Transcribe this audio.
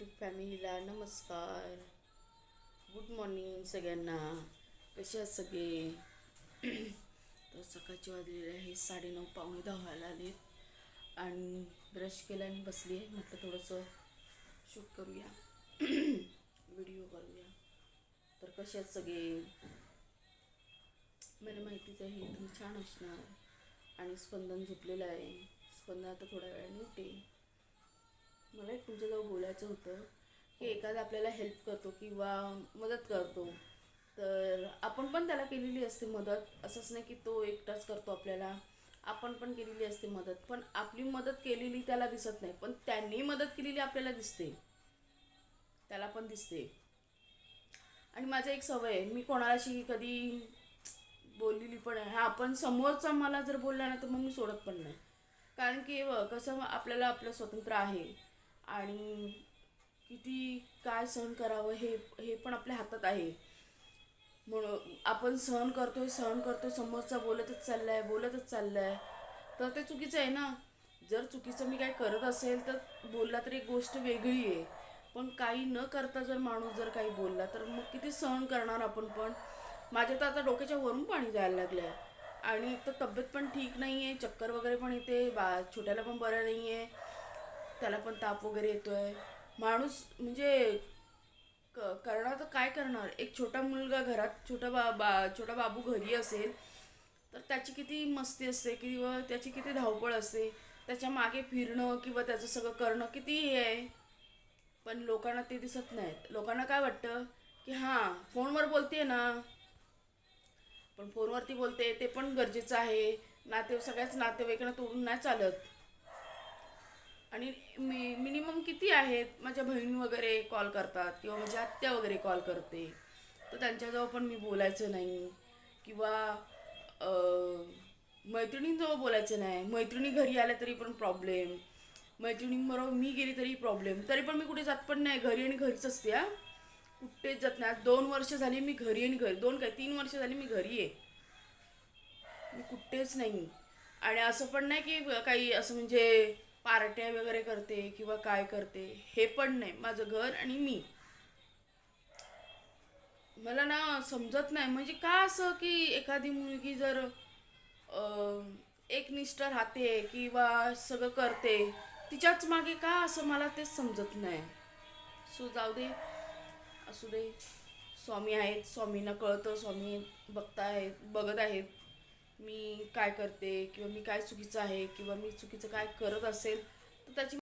YouTube फॅमिलीला नमस्कार. Good morning सगळ्यांना. कसे आहात सगळे? तर सकाळचे वाजलेले आहे 9:30 पावणे 10 व्हायला आले आणि ब्रश केला आणि बसली आहे. म्हटलं थोडंसं शूट करूया, व्हिडिओ करूया. तर कसे आहेत सगळे? मला माहितीच आहे तुम्ही छान असणार. आणि स्पंदन झोपलेलं आहे. स्पंदन आता थोड्या वेळाने उठेल. मला एक तुमच्याजवळ बोलायचं होतं की एखादा आपल्याला हेल्प करतो किंवा मदत करतो, तर आपण पण त्याला केलेली असते मदत. असंच नाही की तो एकटाच करतो आपल्याला, आपण पण केलेली असते मदत. पण आपली मदत केलेली त्याला दिसत नाही, पण त्यांनी मदत केलेली आपल्याला दिसते, त्याला पण दिसते. आणि माझं एक सवय आहे, मी कोणाशी कधी बोललेली पण आहे. हा, पण समोरचा मला जर बोलला ना तर मग मी सोडत पण नाही. कारण की कसं आपल्याला आपलं स्वतंत्र आहे आणि किती काय सहन करावं हे हे पण आपल्या हातात आहे. म्हणून आपण सहन करतोय, समोरचा बोलतच चाललाय, तर ते चुकीचं आहे ना. जर चुकीचं मी काय करत असेल तर बोलला तर एक गोष्ट वेगळी आहे, पण काही न करता जर माणूस जर काही बोलला तर मग किती सहन करणार आपण पण. माझ्या तर आता डोक्याच्या वरून पाणी जायला लागलं आहे. आणि तर तब्येत पण ठीक नाही आहे, चक्कर वगैरे पण येते, छोट्याला पण बरं नाही आहे, त्याला पण ताप वगैरे येतोय. माणूस म्हणजे करणार तर काय करणार. एक छोटा मुलगा घरात, छोटा बाबू घरी असेल तर त्याची किती मस्ती असते किंवा त्याची किती धावपळ असते, त्याच्या मागे फिरणं किंवा त्याचं सगळं करणं किती हे आहे. पण लोकांना ते दिसत नाहीत. लोकांना काय वाटतं की हां, फोनवर बोलते ना, पण फोनवरती बोलते ते पण गरजेचं आहे. सगळ्याच नातेवाईकांना तोडून नाही चालत. आणि मिनिमम किती आहेत, माझ्या बहिणी वगैरे कॉल करतात किंवा माझी आत्या वगैरे कॉल करते, तर त्यांच्याजवळ पण मी बोलायचं नाही. किंवा मैत्रिणींजवळ बोलायचं नाही. मैत्रिणी घरी आल्या तरी पण प्रॉब्लेम, मैत्रिणींबरोबर मी गेली तरी प्रॉब्लेम. तरी पण मी कुठे जात पण नाही, घरी आणि घरीच असते. हा, कुठेच जात नाही. 2 वर्ष झाली मी घरी आणि घरी, 3 वर्ष झाली मी घरी आहे, मी कुठेच नाही. आणि असं पण नाही की काही असं म्हणजे पार्ट्या वगैरे करते किंवा काय करते, हे पण नाही. माझं घर आणि मी. मला ना समजत नाही म्हणजे का असं की एखादी मुलगी जर एकनिष्ठ राहते किंवा सगळं करते, तिच्याच मागे का असं मला तेच समजत नाही. सो जाऊ दे, असू दे. स्वामी आहेत, स्वामींना कळतं, स्वामी बघत आहेत मी काय करते किंवा मी काय चुकीचं आहे किंवा मी चुकीचं काय करत असेल तर त्याची